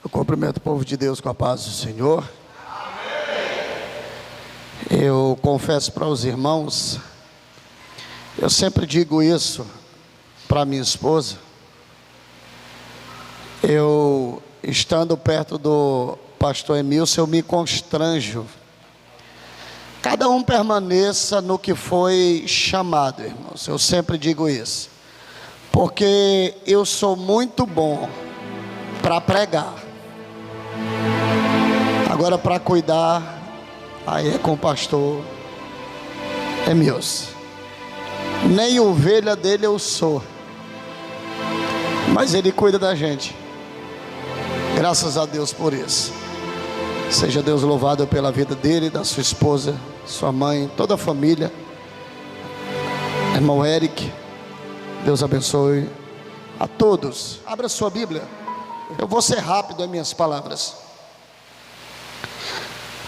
Eu cumprimento o povo de Deus com a paz do Senhor. Eu confesso para os irmãos, eu sempre digo isso para minha esposa. Eu, estando perto do pastor Emilson, eu me constranjo. Cada um permaneça no que foi chamado, irmãos. Eu sempre digo isso, porque eu sou muito bom para pregar. Agora, para cuidar, aí é com o pastor Emilson. Nem ovelha dele eu sou, mas ele cuida da gente. Graças a Deus por isso. Seja Deus louvado pela vida dele, da sua esposa, sua mãe, toda a família. Irmão Eric, Deus abençoe a todos. Abra sua Bíblia. Eu vou ser rápido em minhas palavras.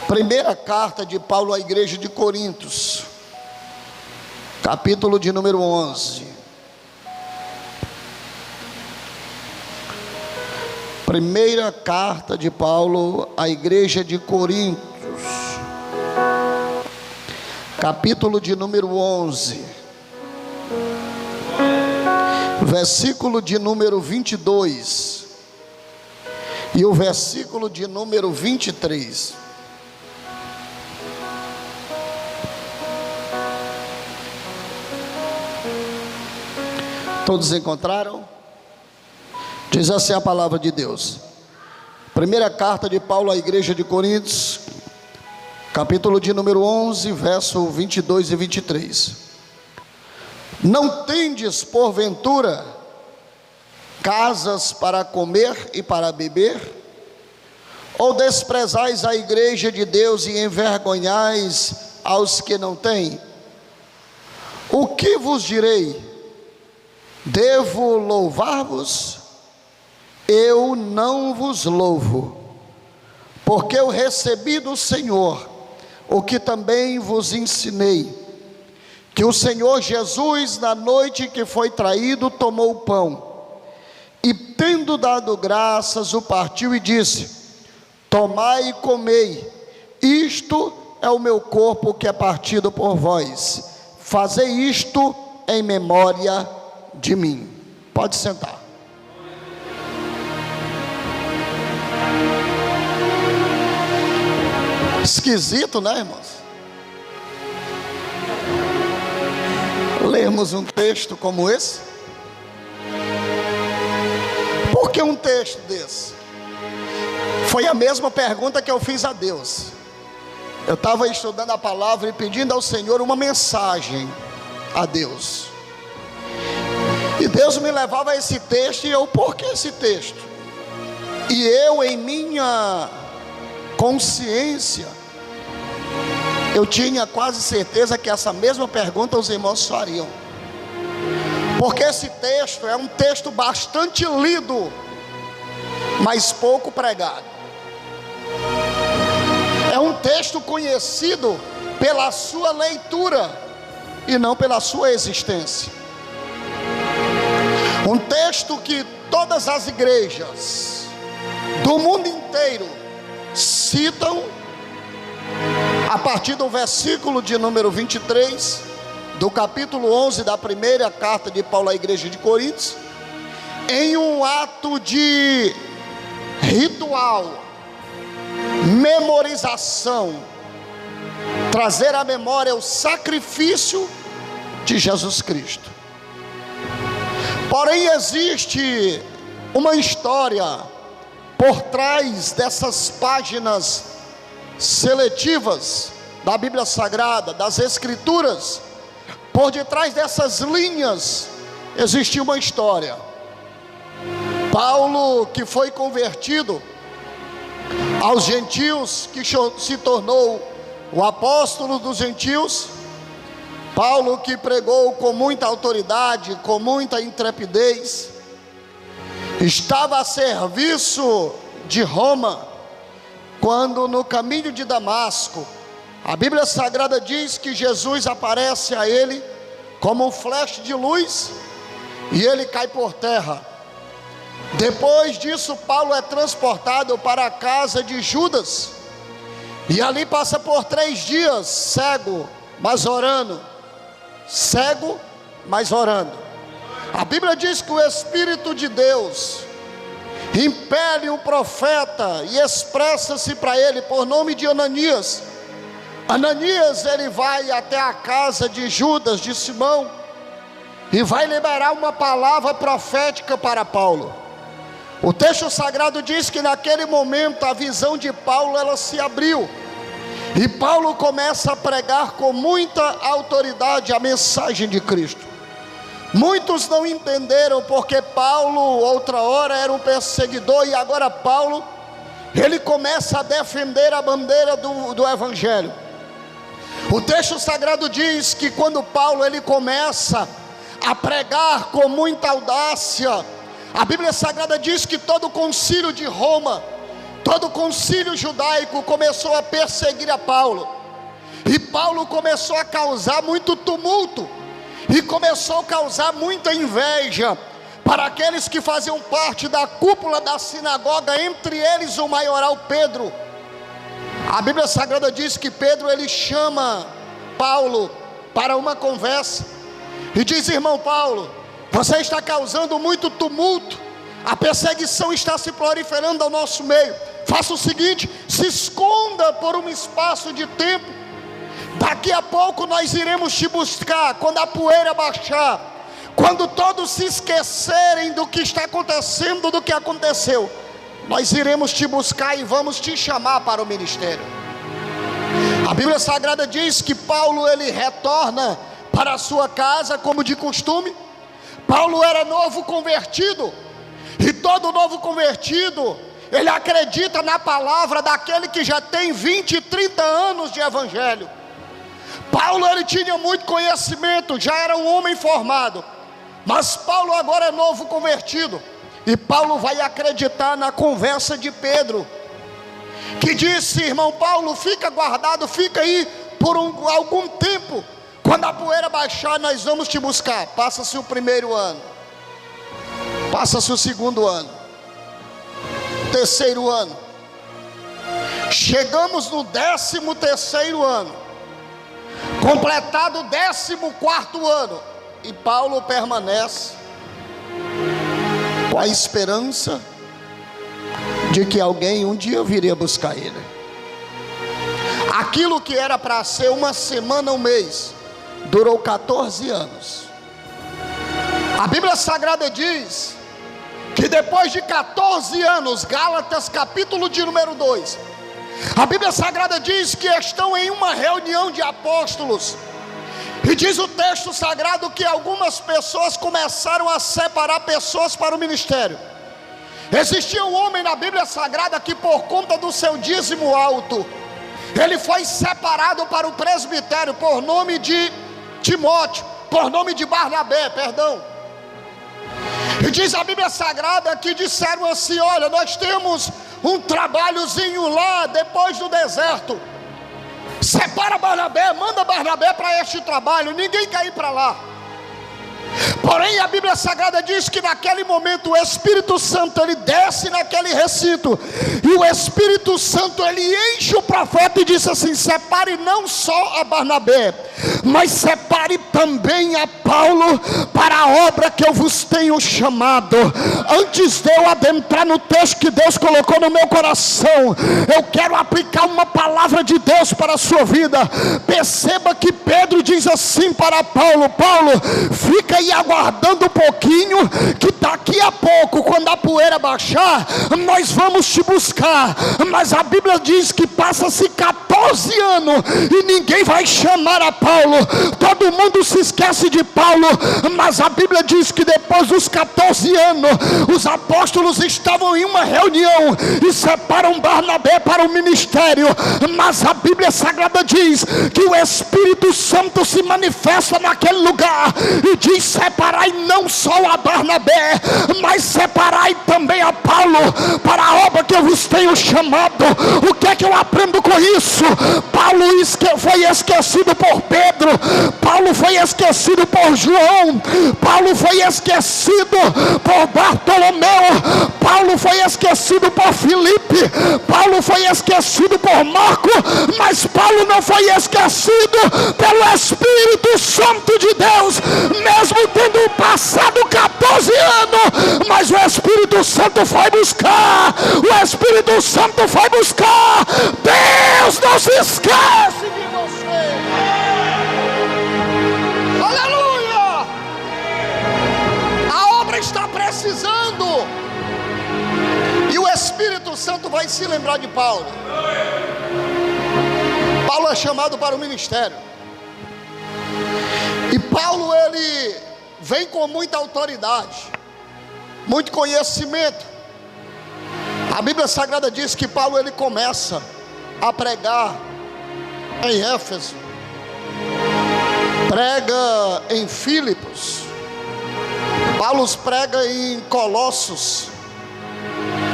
Primeira carta de Paulo à igreja de Coríntios, capítulo de número 11. Primeira carta de Paulo à igreja de Coríntios, capítulo de número 11, versículo de número 22 e o versículo de número 23. Todos encontraram? Diz assim a palavra de Deus. Primeira carta de Paulo à igreja de Coríntios, capítulo de número 11, verso 22 e 23. Não tendes porventura casas para comer e para beber? Ou desprezais a igreja de Deus e envergonhais aos que não têm? O que vos direi? Devo louvar-vos? Eu não vos louvo, porque eu recebi do Senhor o que também vos ensinei, que o Senhor Jesus, na noite que foi traído, tomou o pão, e tendo dado graças, o partiu e disse: tomai e comei, isto é o meu corpo que é partido por vós, fazei isto em memória de mim. Pode sentar. Esquisito, né, irmãos? Lermos um texto como esse. Por que um texto desse? Foi a mesma pergunta que eu fiz a Deus. Eu estava estudando a palavra e pedindo ao Senhor uma mensagem a Deus. E Deus me levava a esse texto, e eu, por que esse texto? E eu, em minha consciência, eu tinha quase certeza que essa mesma pergunta os irmãos fariam, porque esse texto é um texto bastante lido, mas pouco pregado. É um texto conhecido pela sua leitura e não pela sua existência. Um texto que todas as igrejas do mundo inteiro citam, a partir do versículo de número 23 do capítulo 11 da primeira carta de Paulo à igreja de Coríntios, em um ato de ritual, memorização, trazer à memória o sacrifício de Jesus Cristo. Porém, existe uma história por trás dessas páginas seletivas da Bíblia Sagrada, das Escrituras. Por detrás dessas linhas existe uma história. Paulo, que foi convertido aos gentios, que se tornou o apóstolo dos gentios. Paulo, que pregou com muita autoridade, com muita intrepidez, estava a serviço de Roma, quando no caminho de Damasco, a Bíblia Sagrada diz que Jesus aparece a ele como um flash de luz, e ele cai por terra. Depois disso, Paulo é transportado para a casa de Judas, e ali passa por 3 dias, cego, mas orando. Cego, mas orando. A Bíblia diz que o Espírito de Deus impele o profeta e expressa-se para ele por nome de Ananias. Ananias, ele vai até a casa de Judas, de Simão, e vai liberar uma palavra profética para Paulo. O texto sagrado diz que naquele momento a visão de Paulo, ela se abriu, e Paulo começa a pregar com muita autoridade a mensagem de Cristo. Muitos não entenderam porque Paulo outra hora era um perseguidor, e agora Paulo, ele começa a defender a bandeira do Evangelho. O texto sagrado diz que quando Paulo ele começa a pregar com muita audácia, a Bíblia Sagrada diz que todo o concílio de Roma, todo o concílio judaico começou a perseguir a Paulo, e Paulo começou a causar muito tumulto, e começou a causar muita inveja para aqueles que faziam parte da cúpula da sinagoga, entre eles o maioral Pedro. A Bíblia Sagrada diz que Pedro ele chama Paulo para uma conversa, e diz: irmão Paulo, você está causando muito tumulto, a perseguição está se proliferando ao nosso meio. Faça o seguinte, se esconda por um espaço de tempo, daqui a pouco nós iremos te buscar. Quando a poeira baixar, quando todos se esquecerem do que está acontecendo, do que aconteceu, nós iremos te buscar e vamos te chamar para o ministério. A Bíblia Sagrada diz que Paulo ele retorna para a sua casa como de costume. Paulo era novo convertido, e todo novo convertido, ele acredita na palavra daquele que já tem 20, 30 anos de evangelho. Paulo ele tinha muito conhecimento, já era um homem formado, mas Paulo agora é novo convertido, e Paulo vai acreditar na conversa de Pedro, que disse: irmão Paulo, fica guardado, fica aí por algum tempo, quando a poeira baixar nós vamos te buscar. Passa-se o primeiro ano, passa-se o segundo ano, terceiro ano, chegamos no 13º ano, completado o 14º ano, e Paulo permanece com a esperança de que alguém um dia viria buscar ele. Aquilo que era para ser uma semana, um mês, durou 14 anos. A Bíblia Sagrada diz que depois de 14 anos, Gálatas capítulo de número 2, a Bíblia Sagrada diz que estão em uma reunião de apóstolos, e diz o texto sagrado que algumas pessoas começaram a separar pessoas para o ministério. Existia um homem na Bíblia Sagrada que, por conta do seu dízimo alto, ele foi separado para o presbitério por nome de Timóteo, por nome de Barnabé, perdão. E diz a Bíblia Sagrada que disseram assim: olha, nós temos um trabalhozinho lá depois do deserto, separa Barnabé, manda Barnabé para este trabalho, ninguém quer ir para lá. Porém a Bíblia Sagrada diz que naquele momento o Espírito Santo ele desce naquele recinto, e o Espírito Santo ele enche o profeta e diz assim: separe não só a Barnabé, mas separe também a Paulo para a obra que eu vos tenho chamado. Antes de eu adentrar no texto que Deus colocou no meu coração, eu quero aplicar uma palavra de Deus para a sua vida. Perceba que Pedro diz assim para Paulo: Paulo, fica aí aguardando um pouquinho, que daqui a pouco, quando a poeira baixar, nós vamos te buscar. Mas a Bíblia diz que passa-se 14 anos e ninguém vai chamar a Paulo, todo mundo se esquece de Paulo. Mas a Bíblia diz que depois dos 14 anos, os apóstolos estavam em uma reunião e separam Barnabé para o ministério. Mas a Bíblia Sagrada diz que o Espírito Santo se manifesta naquele lugar e diz: separai não não só a Barnabé, mas separai também a Paulo para a obra que eu vos tenho chamado. O que é que eu aprendo com isso? Paulo foi esquecido por Pedro, Paulo foi esquecido por João, Paulo foi esquecido por Bartolomeu, Paulo foi esquecido por Filipe, Paulo foi esquecido por Marco, mas Paulo não foi esquecido pelo Espírito Santo de Deus, mesmo tendo passado 14 anos, mas o Espírito Santo foi buscar, o Espírito Santo foi buscar. Deus não se esquece de você. Aleluia! A obra está precisando, e o Espírito Santo vai se lembrar de Paulo. Paulo é chamado para o ministério, e Paulo, ele vem com muita autoridade, muito conhecimento. A Bíblia Sagrada diz que Paulo, ele começa a pregar em Éfeso, prega em Filipos, Paulo prega em Colossos,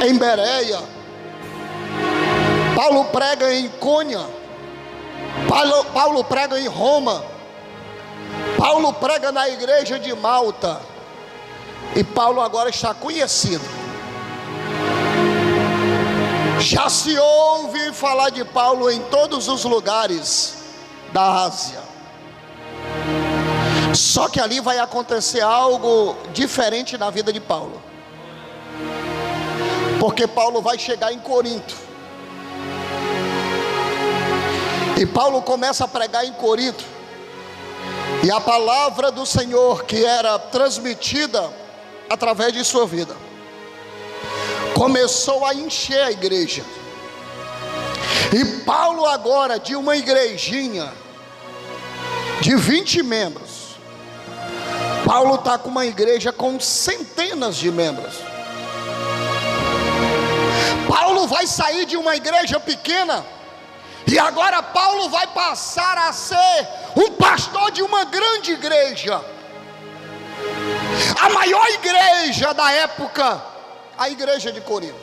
em Bereia, Paulo prega em Cônia, Paulo prega em Roma, Paulo prega na igreja de Malta, e Paulo agora está conhecido. Já se ouve falar de Paulo em todos os lugares da Ásia. Só que ali vai acontecer algo diferente na vida de Paulo, porque Paulo vai chegar em Corinto, e Paulo começa a pregar em Corinto, e a palavra do Senhor, que era transmitida através de sua vida, começou a encher a igreja. E Paulo agora, de uma igrejinha de 20 membros, Paulo está com uma igreja com centenas de membros. Paulo vai sair de uma igreja pequena, e agora Paulo vai passar a ser um pastor de uma grande igreja, a maior igreja da época, a igreja de Corinto.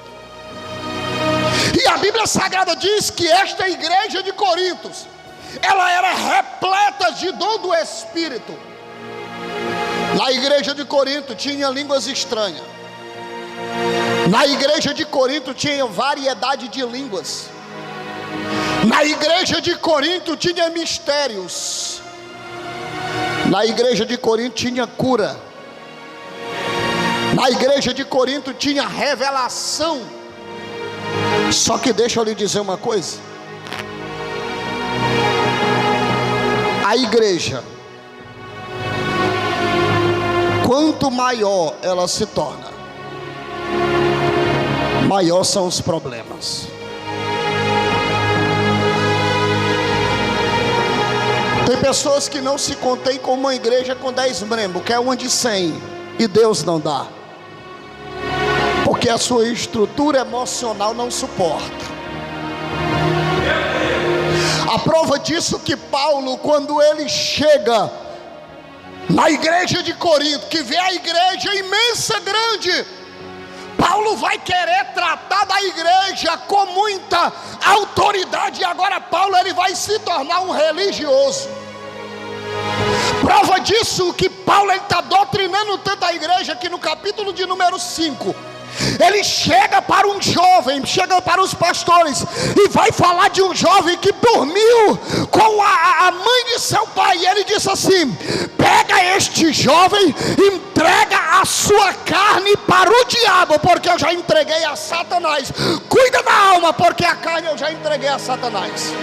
E a Bíblia Sagrada diz que esta igreja de Corinto, ela era repleta de dom do Espírito. Na igreja de Corinto tinha línguas estranhas, na igreja de Corinto tinha variedade de línguas, na igreja de Corinto tinha mistérios, na igreja de Corinto tinha cura, na igreja de Corinto tinha revelação. Só que deixa eu lhe dizer uma coisa: a igreja, quanto maior ela se torna, maior são os problemas. Tem pessoas que não se contêm com uma igreja com 10 membros, quer uma de 100, e Deus não dá, porque a sua estrutura emocional não suporta. A prova disso que Paulo, quando ele chega na igreja de Corinto, que vê a igreja imensa, grande, Paulo vai querer tratar da igreja com muita autoridade, e agora Paulo, ele vai se tornar um religioso. Prova disso que Paulo está doutrinando tanto a igreja, que no capítulo de número 5, ele chega para um jovem, chega para os pastores, e vai falar de um jovem que dormiu com a mãe de seu pai, e ele disse assim: pega este jovem, entrega a sua carne para o diabo, porque eu já entreguei a Satanás. Cuida da alma, porque a carne eu já entreguei a Satanás.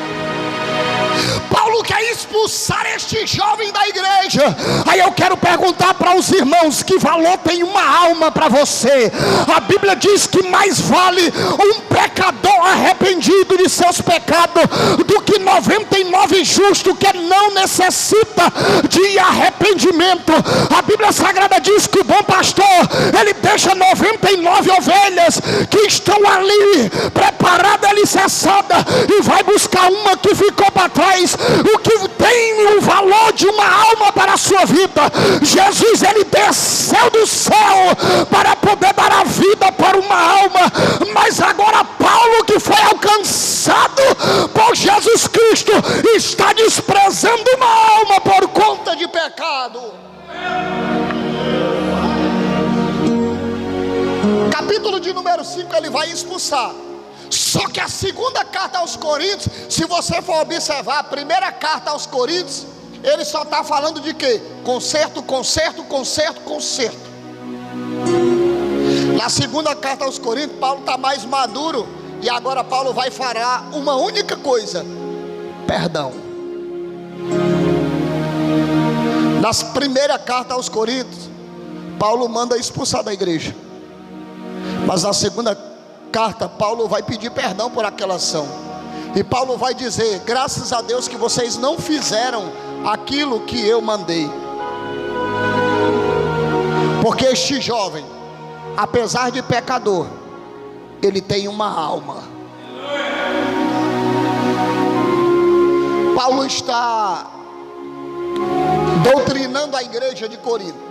Paulo quer expulsar este jovem da igreja. Aí eu quero perguntar para os irmãos: que valor tem uma alma para você? A Bíblia diz que mais vale um pecador arrependido de seus pecados do que 99 justos que não necessita de arrependimento. A Bíblia Sagrada diz que o bom pastor, ele deixa 99 ovelhas que estão ali preparadas, alicerçadas, e vai buscar uma que ficou para trás. O que tem o valor de uma alma para a sua vida, Jesus, ele desce desceu do céu para poder dar a vida para uma alma, mas agora Paulo, que foi alcançado por Jesus Cristo, está desprezando uma alma por conta de pecado. Capítulo de número 5 ele vai expulsar. Só que a segunda carta aos Coríntios, se você for observar a primeira carta aos Coríntios, ele só está falando de quê? Conserto, conserto, conserto, conserto. Na segunda carta aos Coríntios, Paulo está mais maduro, e agora Paulo vai falar uma única coisa: perdão. Na primeira carta aos Coríntios, Paulo manda expulsar da igreja, mas na segunda carta, Paulo vai pedir perdão por aquela ação, e Paulo vai dizer: graças a Deus que vocês não fizeram aquilo que eu mandei, porque este jovem, apesar de pecador, ele tem uma alma. Paulo está doutrinando a igreja de Corinto.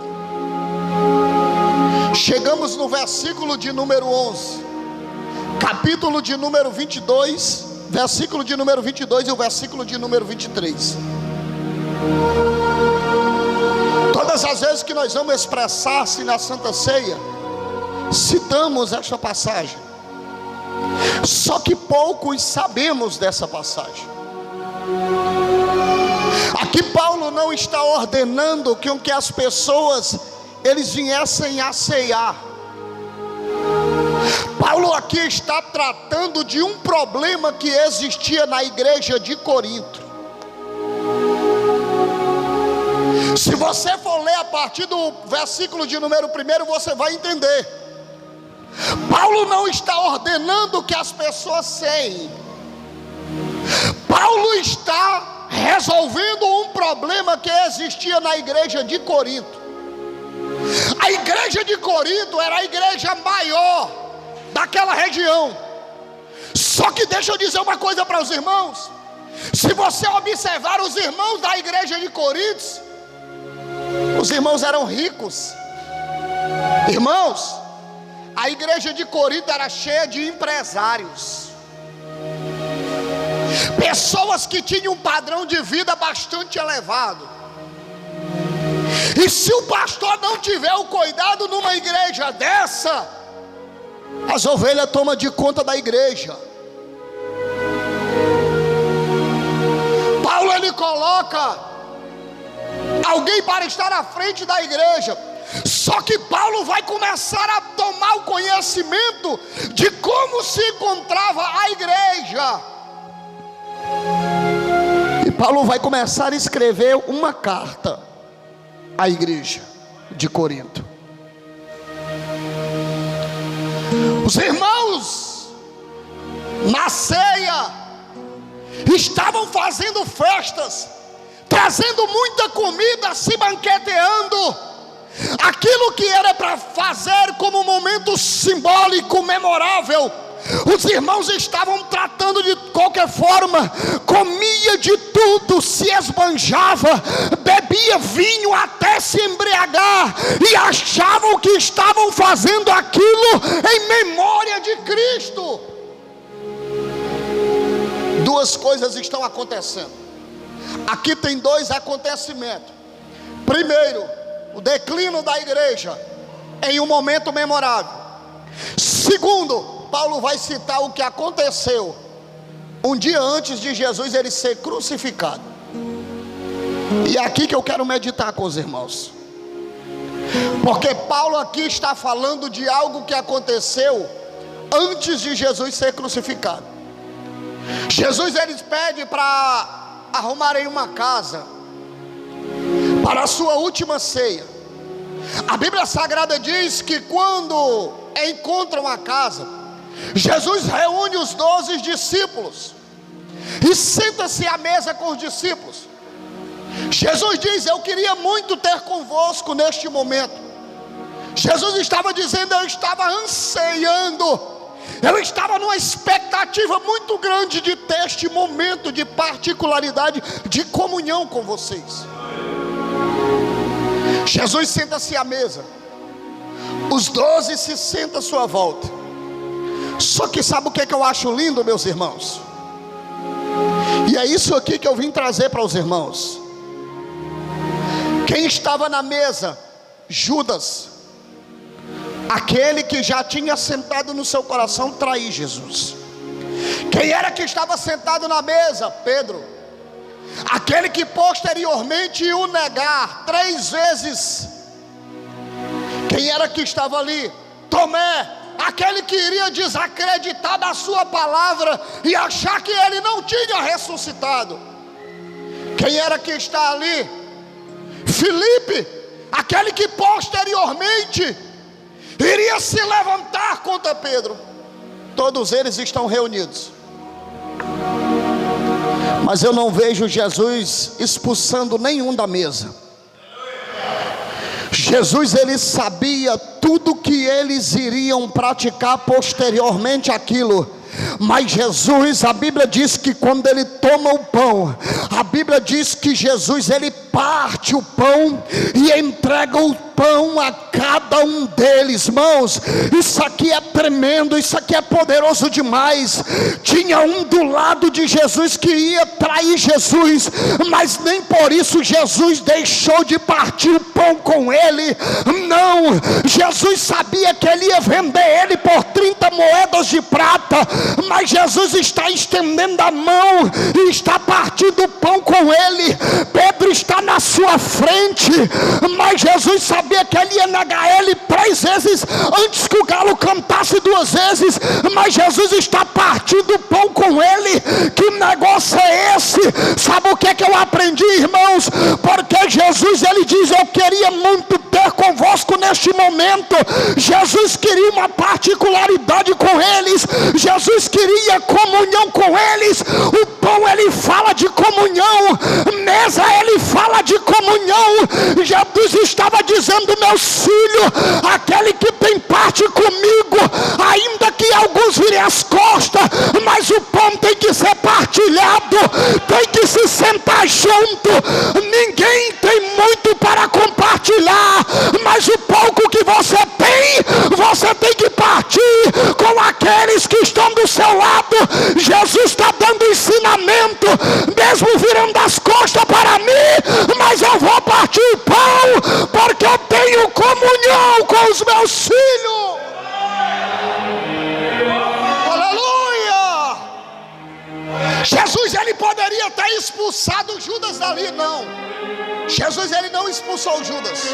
Chegamos no versículo de número 11, capítulo de número 22, versículo de número 22 e o versículo de número 23. Todas as vezes que nós vamos expressar-se na Santa Ceia, citamos esta passagem, só que poucos sabemos dessa passagem. Aqui Paulo não está ordenando que as pessoas eles viessem a ceiar. Paulo aqui está tratando de um problema que existia na igreja de Corinto. Se você for ler a partir do versículo de número 1, você vai entender. Paulo não está ordenando que as pessoas ceiem. Paulo está resolvendo um problema que existia na igreja de Corinto. A igreja de Corinto era a igreja maior daquela região. Só que deixa eu dizer uma coisa para os irmãos. Se você observar os irmãos da igreja de Corinto, os irmãos eram ricos. Irmãos, a igreja de Corinto era cheia de empresários, pessoas que tinham um padrão de vida bastante elevado. E se o pastor não tiver o cuidado numa igreja dessa, as ovelhas tomam de conta da igreja. Paulo ele coloca alguém para estar à frente da igreja. Só que Paulo vai começar a tomar o conhecimento de como se encontrava a igreja. E Paulo vai começar a escrever uma carta à igreja de Corinto. Os irmãos na ceia estavam fazendo festas, trazendo muita comida, se banqueteando. Aquilo que era para fazer como um momento simbólico, memorável, os irmãos estavam tratando de qualquer forma, comia de tudo, se esbanjava, bebia vinho até se embriagar, e achavam que estavam fazendo aquilo em memória de Cristo. Duas coisas estão acontecendo. Aqui tem dois acontecimentos. Primeiro, o declínio da igreja em um momento memorável. Segundo, Paulo vai citar o que aconteceu um dia antes de Jesus ele ser crucificado. E é aqui que eu quero meditar com os irmãos, porque Paulo aqui está falando de algo que aconteceu antes de Jesus ser crucificado. Jesus ele pede para arrumarem uma casa para a sua última ceia. A Bíblia Sagrada diz que quando encontram a casa, Jesus reúne os 12 discípulos e senta-se à mesa com os discípulos. Jesus diz: eu queria muito ter convosco neste momento. Jesus estava dizendo: eu estava ansiando, eu estava numa expectativa muito grande de ter este momento de particularidade, de comunhão com vocês. Jesus senta-se à mesa. Os 12 se sentam à sua volta. Só que sabe o que eu acho lindo, meus irmãos? E é isso aqui que eu vim trazer para os irmãos. Quem estava na mesa? Judas, aquele que já tinha sentado no seu coração trair Jesus. Quem era que estava sentado na mesa? Pedro, aquele que posteriormente ia o negar 3 vezes. Quem era que estava ali? Tomé, aquele que iria desacreditar da sua palavra e achar que ele não tinha ressuscitado. Quem era que está ali? Filipe, aquele que posteriormente iria se levantar contra Pedro. Todos eles estão reunidos, mas eu não vejo Jesus expulsando nenhum da mesa. Jesus, ele sabia tudo que eles iriam praticar posteriormente àquilo. Mas Jesus, a Bíblia diz que quando ele toma o pão, a Bíblia diz que Jesus, ele parte o pão e entrega o pão a cada um deles. Irmãos, isso aqui é tremendo, isso aqui é poderoso demais. Tinha um do lado de Jesus que ia trair Jesus, mas nem por isso Jesus deixou de partir o pão com ele. Não, Jesus sabia que ele ia vender ele por 30 moedas de prata, mas Jesus está estendendo a mão e está partindo o pão com ele. Pedro está na sua frente, mas Jesus sabia que ele ia negar ele 3 vezes antes que o galo cantasse 2 vezes. Mas Jesus está partindo o pão com ele. Que negócio é esse? Sabe o que é que eu aprendi, irmãos? Porque Jesus, ele diz: eu queria muito ter convosco neste momento. Jesus queria uma particularidade com eles. Jesus queria comunhão com eles. O pão, ele fala de comunhão. Mesa, ele fala de comunhão. Jesus estava dizendo: meus filhos, aquele que tem parte comigo, ainda que alguns virem as costas, mas o pão tem que ser partilhado, tem que se sentar junto. Ninguém tem muito para compartilhar, mas o pouco que você tem que partir com aqueles que estão do seu lado. Jesus está dando ensinamento, mesmo virando as costas para mim, mas eu vou partir o pão, porque eu tenho comunhão com os meus filhos. Aleluia! Jesus, ele poderia ter expulsado Judas dali. Não, Jesus, ele não expulsou Judas.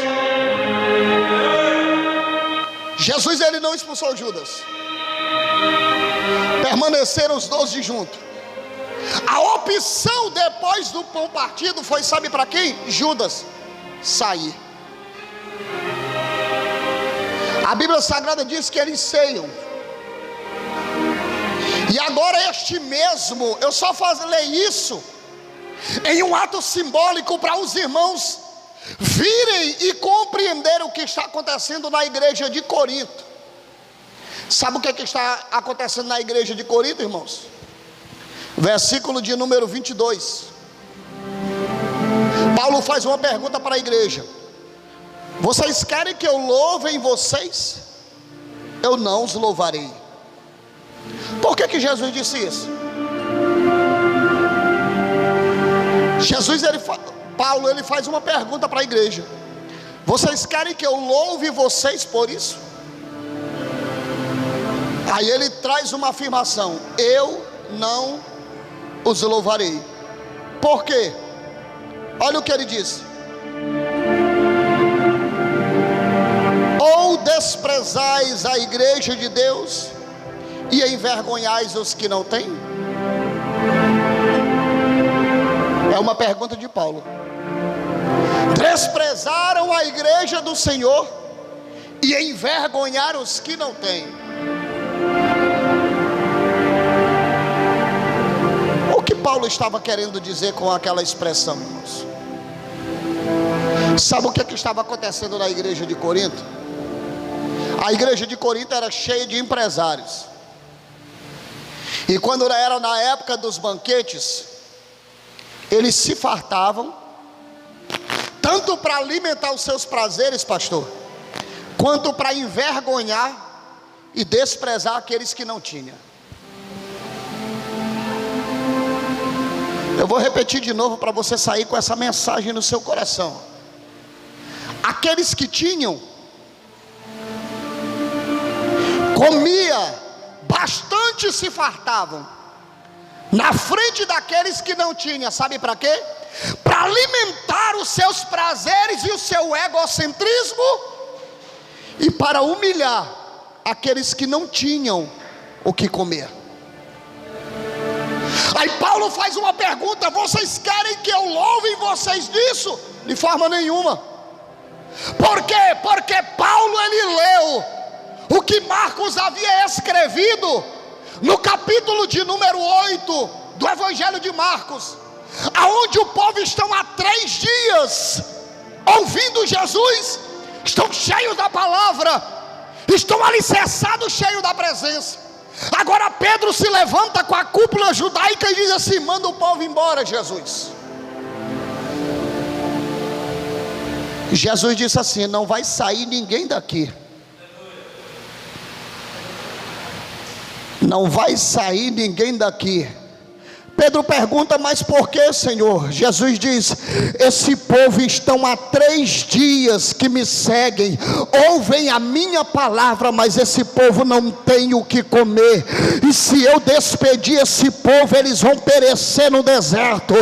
Jesus, ele não expulsou Judas. Permaneceram os 12 juntos. A opção depois do pão partido foi, sabe para quem? Judas sair. A Bíblia Sagrada diz que eles ceiam. E agora este mesmo, eu só falei isso em um ato simbólico para os irmãos virem e compreenderem o que está acontecendo na igreja de Corinto. Sabe o que está acontecendo na igreja de Corinto, irmãos? Versículo de número 22. Paulo faz uma pergunta para a igreja: vocês querem que eu louve em vocês? Eu não os louvarei. Por que Jesus disse isso? Paulo, ele faz uma pergunta para a igreja: vocês querem que eu louve vocês por isso? Aí ele traz uma afirmação: eu não os louvarei. Por quê? Olha o que ele diz: ou desprezais a igreja de Deus e envergonhais os que não têm? É uma pergunta de Paulo. Desprezaram a igreja do Senhor e envergonharam os que não têm. O que Paulo estava querendo dizer com aquela expressão, irmãos? Sabe o que estava acontecendo na igreja de Corinto? A igreja de Corinto era cheia de empresários. E quando era na época dos banquetes, eles se fartavam, tanto para alimentar os seus prazeres, pastor, quanto para envergonhar e desprezar aqueles que não tinham. Eu vou repetir de novo para você sair com essa mensagem no seu coração. Aqueles que tinham, comia bastante, se fartavam, na frente daqueles que não tinham. Sabe para quê? Para alimentar os seus prazeres e o seu egocentrismo, e para humilhar aqueles que não tinham o que comer. Aí Paulo faz uma pergunta: vocês querem que eu louve vocês disso? De forma nenhuma. Por quê? Porque Paulo, ele leu o que Marcos havia escrevido no capítulo de número 8 do Evangelho de Marcos, aonde o povo estão há 3 dias ouvindo Jesus, estão cheios da palavra, estão alicerçados, cheios da presença. Agora Pedro se levanta com a cúpula judaica e diz assim: manda o povo embora, Jesus. Jesus disse assim: não vai sair ninguém daqui. Não vai sair ninguém daqui. Pedro pergunta: mas por que, Senhor? Jesus diz: esse povo estão há 3 dias que me seguem, ouvem a minha palavra, mas esse povo não tem o que comer, e se eu despedir esse povo, eles vão perecer no deserto.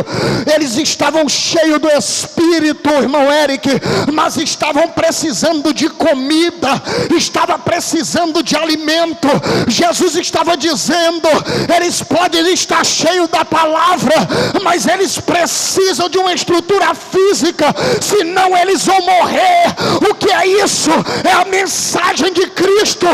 Eles estavam cheios do Espírito, irmão Eric, mas estavam precisando de comida, estava precisando de alimento. Jesus estava dizendo: eles podem estar cheios da palavra, mas eles precisam de uma estrutura física, senão eles vão morrer. O que é isso? É a mensagem de Cristo.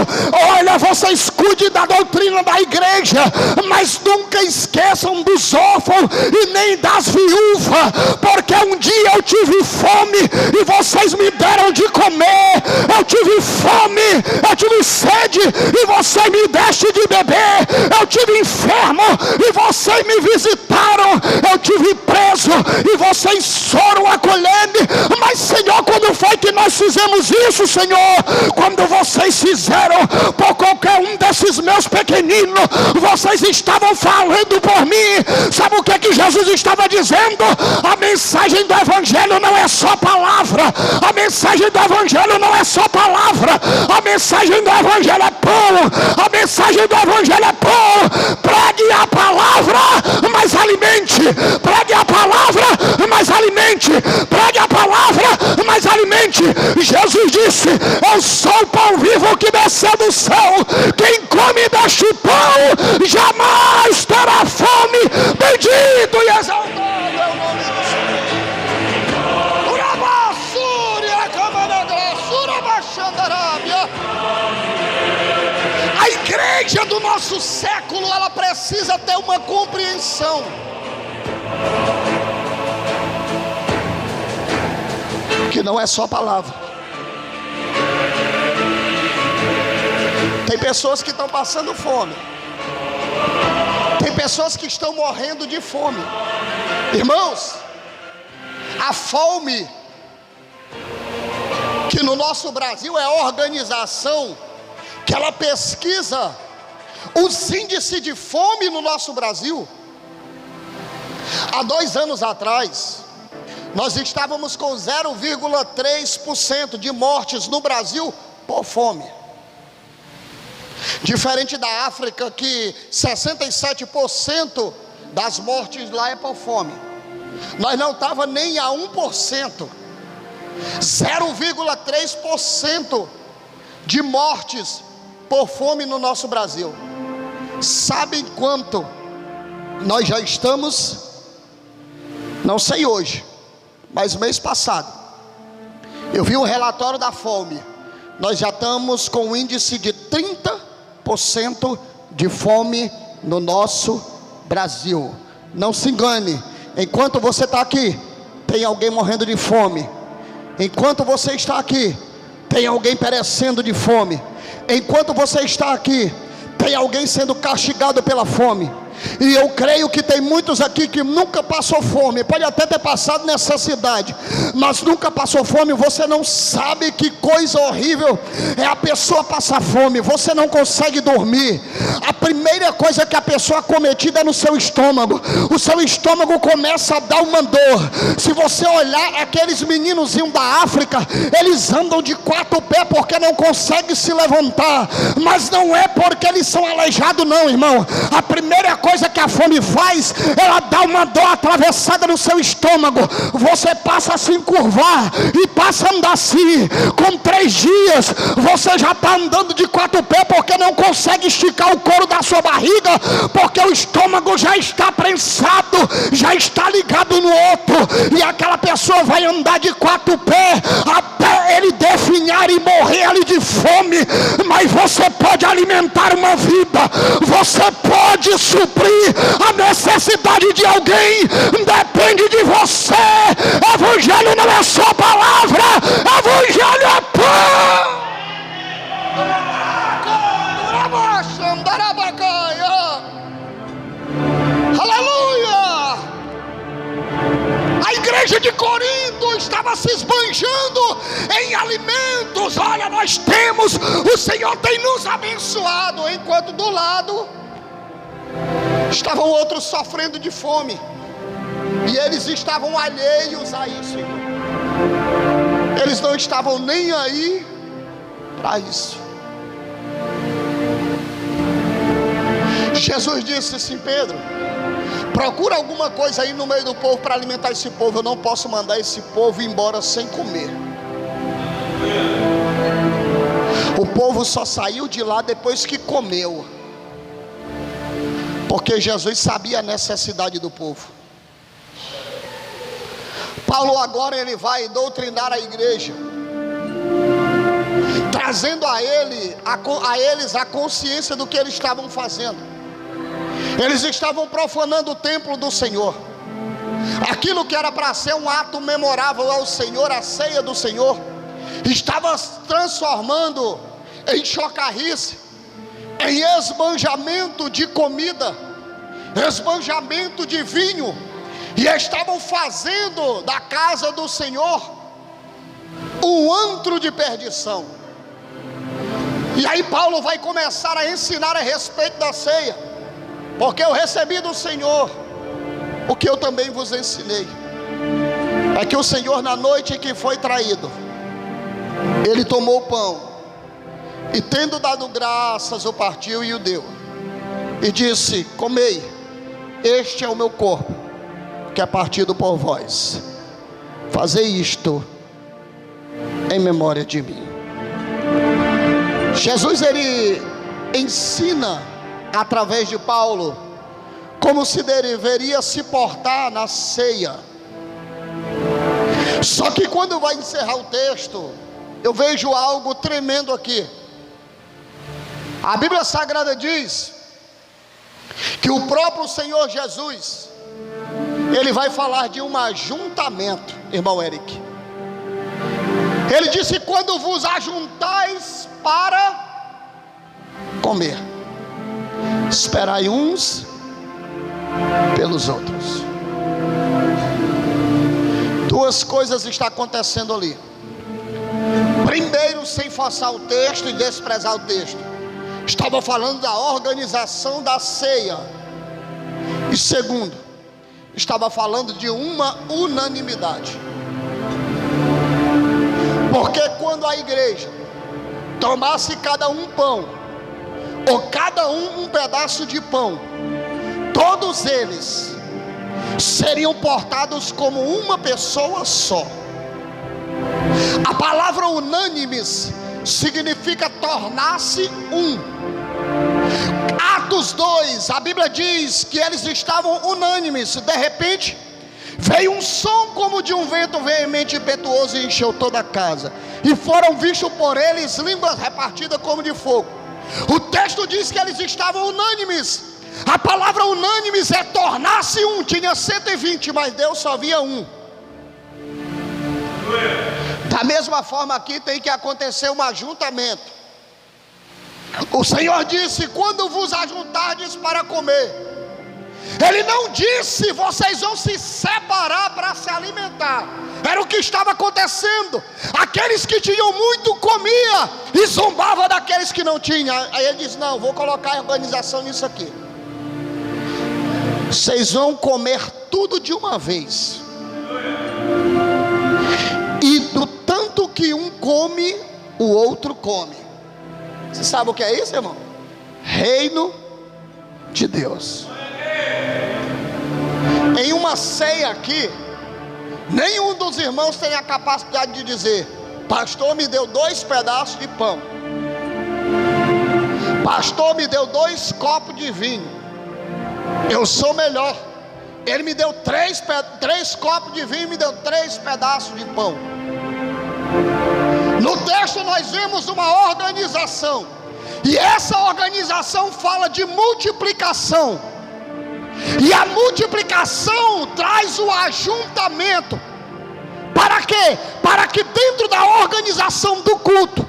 Olha, vocês cuidem da doutrina da igreja, mas nunca esqueçam dos órfãos e nem das viúvas, porque um dia eu tive fome e vocês me deram de comer, eu tive fome, eu tive sede e você me deste de beber, eu tive enfermo e você me visitaram, eu tive preso e vocês foram acolhendo. Mas Senhor, quando foi que nós fizemos isso, Senhor? Quando vocês fizeram por qualquer um desses meus pequeninos, vocês estavam falando por mim. Sabe o que é que Jesus estava dizendo? A mensagem do Evangelho não é só palavra, a mensagem do Evangelho não é só palavra, a mensagem do Evangelho é pão, a mensagem do Evangelho é pão. Pregue a palavra, mas alimente. Pregue a palavra, mas alimente. Pregue a palavra, mas alimente. Jesus disse: eu sou o pão vivo que desceu do céu. Quem come deste pão jamais terá fome. Bendito e exaltado é o nome do Senhor. A igreja do nosso século, ela precisa ter uma compreensão que não é só palavra. Tem pessoas que estão passando fome, tem pessoas que estão morrendo de fome. Irmãos, a fome que no nosso Brasil é a organização que ela pesquisa os índices de fome no nosso Brasil. Há 2 anos atrás, nós estávamos com 0,3% de mortes no Brasil por fome. Diferente da África, que 67% das mortes lá é por fome. Nós não estávamos nem a 1%. 0,3% de mortes por fome no nosso Brasil. Sabem quanto nós já estamos? Não sei hoje, mas mês passado eu vi o relatório da fome. Nós já estamos com um índice de 30% de fome no nosso Brasil. Não se engane, enquanto você está aqui, tem alguém morrendo de fome. Enquanto você está aqui, tem alguém perecendo de fome. Enquanto você está aqui, tem alguém sendo castigado pela fome. E eu creio que tem muitos aqui que nunca passou fome, pode até ter passado necessidade, mas nunca passou fome, você não sabe que coisa horrível é a pessoa passar fome. Você não consegue dormir. A primeira coisa que a pessoa cometida é no seu estômago. O seu estômago começa a dar uma dor. Se você olhar aqueles meninozinhos da África, eles andam de 4 pés porque não conseguem se levantar, mas não é porque eles são aleijados não, irmão. A primeira coisa que a fome faz, ela dá uma dor atravessada no seu estômago. Você passa a se encurvar e passa a andar assim. Com 3 dias você já está andando de 4 pés porque não consegue esticar o couro da sua barriga, porque o estômago já está prensado, já está ligado no outro, e aquela pessoa vai andar de 4 pés até ele definhar e morrer ali de fome. Mas você pode alimentar uma vida, você pode suprir a necessidade de alguém, depende de você. Evangelho não é só palavra, evangelho é pão. Aleluia! A igreja de Corinto estava se esbanjando em alimentos. Olha, nós temos, o Senhor tem nos abençoado, enquanto do lado estavam outros sofrendo de fome, e eles estavam alheios a isso, irmão. Eles não estavam nem aí para isso. Jesus disse assim: Pedro, procura alguma coisa aí no meio do povo para alimentar esse povo. Eu não posso mandar esse povo embora sem comer. O povo só saiu de lá depois que comeu, porque Jesus sabia a necessidade do povo. Paulo agora ele vai doutrinar a igreja, trazendo a eles a consciência do que eles estavam fazendo. Eles estavam profanando o templo do Senhor. Aquilo que era para ser um ato memorável ao Senhor, a ceia do Senhor, estava transformando em chocarrice, em esbanjamento de comida, esbanjamento de vinho, e estavam fazendo da casa do Senhor um antro de perdição. E aí Paulo vai começar a ensinar a respeito da ceia, porque eu recebi do Senhor o que eu também vos ensinei. É que o Senhor, na noite em que foi traído, ele tomou o pão, e tendo dado graças, o partiu e o deu, e disse: comei, este é o meu corpo, que é partido por vós. Fazei isto em memória de mim. Jesus ele ensina através de Paulo como se deveria se portar na ceia. Só que quando vai encerrar o texto, eu vejo algo tremendo aqui. A Bíblia Sagrada diz que o próprio Senhor Jesus, ele vai falar de um ajuntamento, irmão Eric. Ele disse: quando vos ajuntais para comer, esperai uns pelos outros. Duas coisas estão acontecendo ali. Primeiro, sem forçar o texto e desprezar o texto, estava falando da organização da ceia. E segundo, estava falando de uma unanimidade. Porque quando a igreja tomasse cada um pão, ou cada um pedaço de pão, todos eles seriam portados como uma pessoa só. A palavra unânimes significa tornar-se um. Atos 2, a Bíblia diz que eles estavam unânimes. De repente veio um som como de um vento veemente e impetuoso, e encheu toda a casa, e foram vistos por eles línguas repartidas como de fogo. O texto diz que eles estavam unânimes. A palavra unânimes é tornar-se um. Tinha 120, mas Deus só via um. Da mesma forma aqui tem que acontecer um ajuntamento. O Senhor disse: quando vos ajuntardes para comer, Ele não disse: vocês vão se separar para se alimentar. Era o que estava acontecendo. Aqueles que tinham muito comia e zombava daqueles que não tinham. Aí ele disse: não, vou colocar a organização nisso aqui. Vocês vão comer tudo de uma vez. E do tanto que um come, o outro come. Você sabe o que é isso, irmão? Reino de Deus. Em uma ceia aqui, nenhum dos irmãos tem a capacidade de dizer: pastor me deu 2 pedaços de pão, pastor me deu 2 copos de vinho, eu sou melhor. Ele me deu 3 copos de vinho e me deu 3 pedaços de pão. No texto nós vemos uma organização, e essa organização fala de multiplicação. E a multiplicação traz o ajuntamento. Para quê? Para que dentro da organização do culto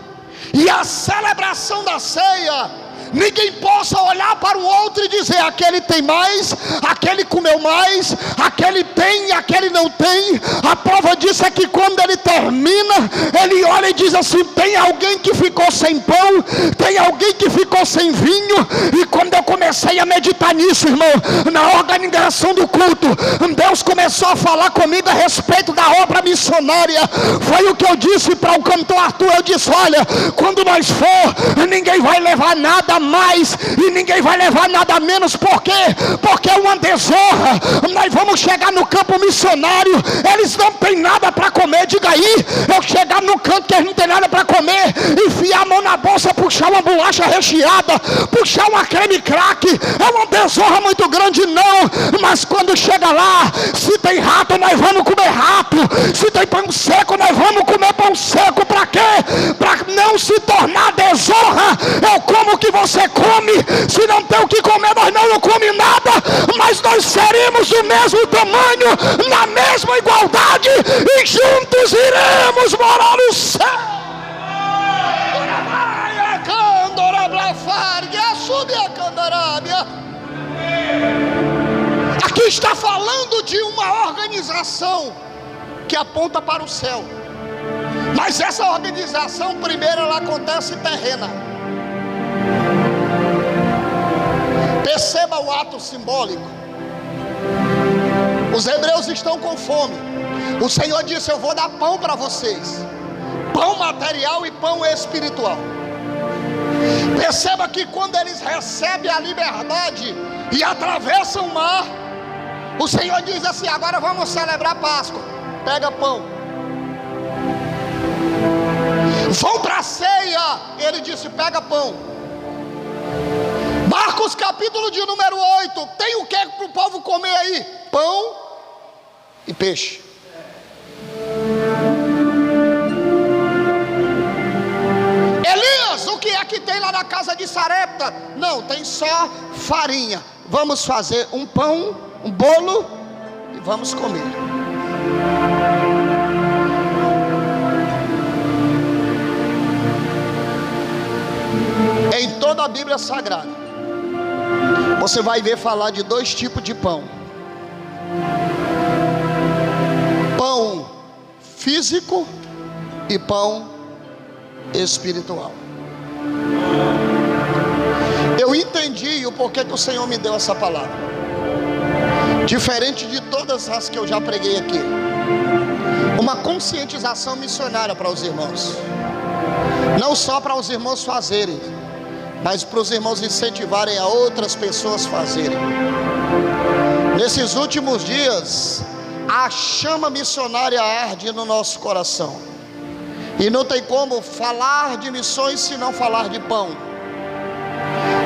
e a celebração da ceia, ninguém possa olhar para o outro e dizer: aquele tem mais, aquele comeu mais, aquele tem, aquele não tem. A prova disso é que quando ele termina, ele olha e diz assim: tem alguém que ficou sem pão, tem alguém que ficou sem vinho. E quando eu comecei a meditar nisso, irmão, na organização do culto, Deus começou a falar comigo a respeito da obra missionária. Foi o que eu disse para o cantor Arthur. Eu disse: olha, quando nós for, ninguém vai levar nada mais e ninguém vai levar nada menos. Por quê? Porque é uma desonra. Nós vamos chegar no campo missionário, eles não tem nada para comer. Diga aí: eu chegar no canto que eles não tem nada para comer, enfiar a mão na bolsa, puxar uma bolacha recheada, puxar uma creme crack, é uma desonra muito grande. Não, mas quando chega lá, se tem rato, nós vamos comer rato, se tem pão seco, nós vamos comer pão seco. Para quê? Para não se tornar desonra. Eu como o que você come. Se não tem o que comer, nós não comemos nada, mas nós seremos do mesmo tamanho, na mesma igualdade, e juntos iremos morar no céu. Aqui está falando de uma organização que aponta para o céu, mas essa organização primeiro ela acontece terrena. Perceba o ato simbólico. Os hebreus estão com fome. O Senhor disse: eu vou dar pão para vocês, pão material e pão espiritual. Perceba que quando eles recebem a liberdade e atravessam o mar, o Senhor diz assim: agora vamos celebrar Páscoa. Pega pão. Vão para a ceia. Ele disse: pega pão. Marcos capítulo de número 8. Tem o que para o povo comer aí? Pão e peixe. Elias, o que é que tem lá na casa de Sarepta? Não, tem só farinha. Vamos fazer um pão, um bolo e vamos comer. Em toda a Bíblia Sagrada, você vai ver falar de 2 tipos de pão: pão físico e pão espiritual. Eu entendi o porquê que o Senhor me deu essa palavra, diferente de todas as que eu já preguei aqui. Uma conscientização missionária para os irmãos, não só para os irmãos fazerem, mas para os irmãos incentivarem a outras pessoas fazerem. Nesses últimos dias, a chama missionária arde no nosso coração, e não tem como falar de missões se não falar de pão.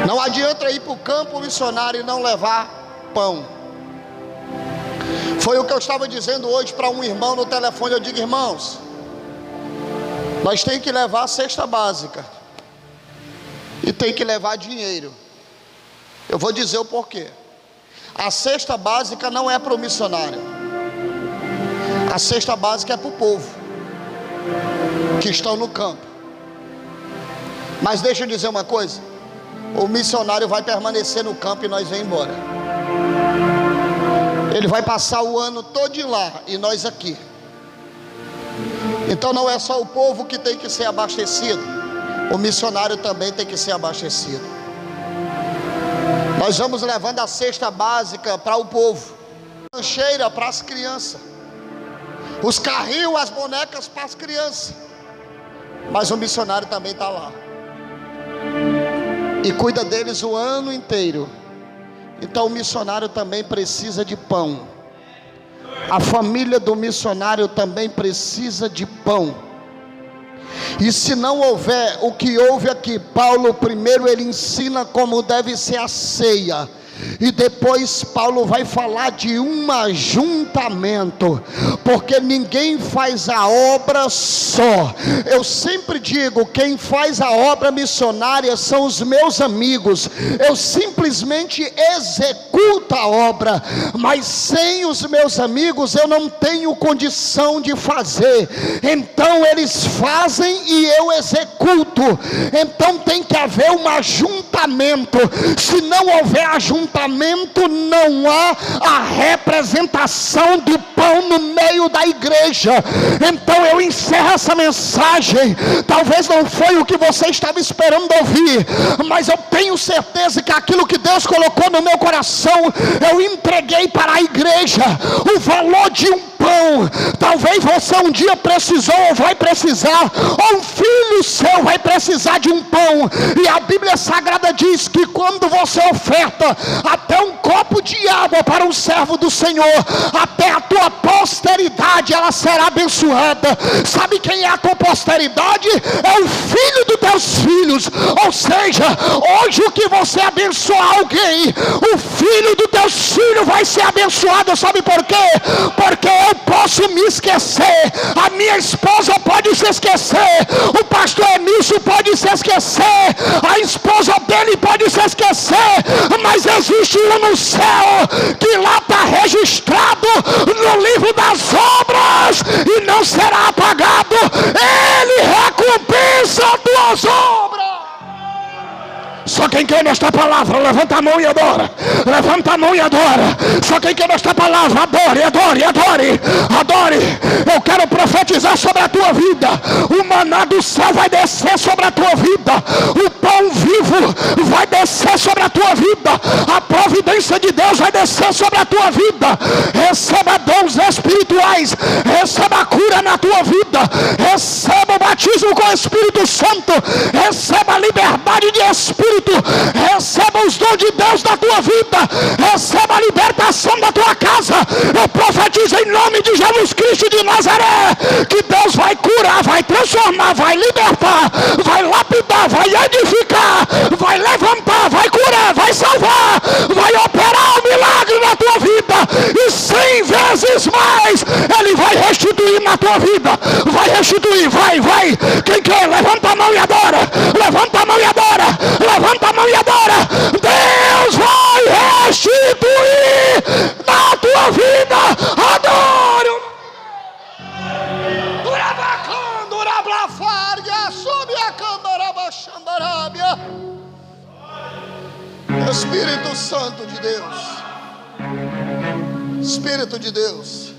Não adianta ir para o campo missionário e não levar pão. Foi o que eu estava dizendo hoje para um irmão no telefone. Eu digo: irmãos, nós temos que levar a cesta básica e tem que levar dinheiro. Eu vou dizer o porquê. A cesta básica não é para o missionário, a cesta básica é para o povo que estão no campo. Mas deixa eu dizer uma coisa: o missionário vai permanecer no campo e nós vamos embora. Ele vai passar o ano todo lá e nós aqui. Então não é só o povo que tem que ser abastecido, o missionário também tem que ser abastecido. Nós vamos levando a cesta básica para o povo, a lancheira para as crianças, os carrinhos, as bonecas para as crianças. Mas o missionário também está lá e cuida deles o ano inteiro. Então o missionário também precisa de pão. A família do missionário também precisa de pão. E se não houver o que houve aqui, Paulo primeiro ele ensina como deve ser a ceia. E depois Paulo vai falar de um ajuntamento, porque ninguém faz a obra só. Eu sempre digo, quem faz a obra missionária são os meus amigos. Eu simplesmente executo a obra, mas sem os meus amigos eu não tenho condição de fazer. Então eles fazem e eu executo. Então tem que haver um ajuntamento. Se não houver ajuntamento, não há a representação do pão no meio da igreja. Então eu encerro essa mensagem. Talvez não foi o que você estava esperando ouvir, mas eu tenho certeza que aquilo que Deus colocou no meu coração, eu entreguei para a igreja. O valor de um pão. Talvez você um dia precisou ou vai precisar, ou um filho seu vai precisar de um pão. E a Bíblia Sagrada diz que quando você oferta até um copo de água para um servo do Senhor, até a tua posteridade ela será abençoada. Sabe quem é a tua posteridade? É o filho dos teus filhos. Ou seja, hoje o que você abençoar alguém, o filho dos teus filhos vai ser abençoado. Sabe por quê? Porque eu posso me esquecer, a minha esposa pode se esquecer, o pastor Emílio pode se esquecer, a esposa dele pode se esquecer, mas existe um no céu que lá está registrado no livro das obras e não será apagado. Ele recompensa as tuas obras. Só quem quer nesta palavra, levanta a mão e adora. Levanta a mão e adora. Só quem quer nesta palavra, adore, adore, adore. Adore. Eu quero profetizar sobre a tua vida. O maná do céu vai descer sobre a tua vida. O pão vivo vai descer sobre a tua vida. A providência de Deus vai descer sobre a tua vida. Receba dons espirituais. Receba a cura na tua vida. Receba o batismo com o Espírito Santo. Receba a liberdade de espírito. Receba os dons de Deus da tua vida. Receba a libertação da tua casa. Eu profetizo em nome de Jesus Cristo de Nazaré que Deus vai curar, vai transformar, vai libertar, vai lapidar, vai edificar, vai levantar, vai curar, vai salvar, vai operar o milagre na tua vida e 100 vezes mais Ele vai restituir na tua vida. Vai restituir, vai. Quem quer, levanta a mão e adora. Levanta a mão e adora. Levanta a mão e adora. Deus vai restituir na tua vida. Adoro. Espírito Santo de Deus. Espírito de Deus.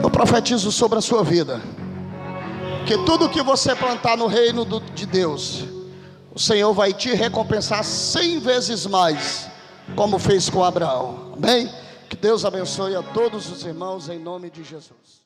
Eu profetizo sobre a sua vida que tudo que você plantar no reino de Deus, o Senhor vai te recompensar 100 vezes mais, como fez com Abraão. Amém? Que Deus abençoe a todos os irmãos em nome de Jesus.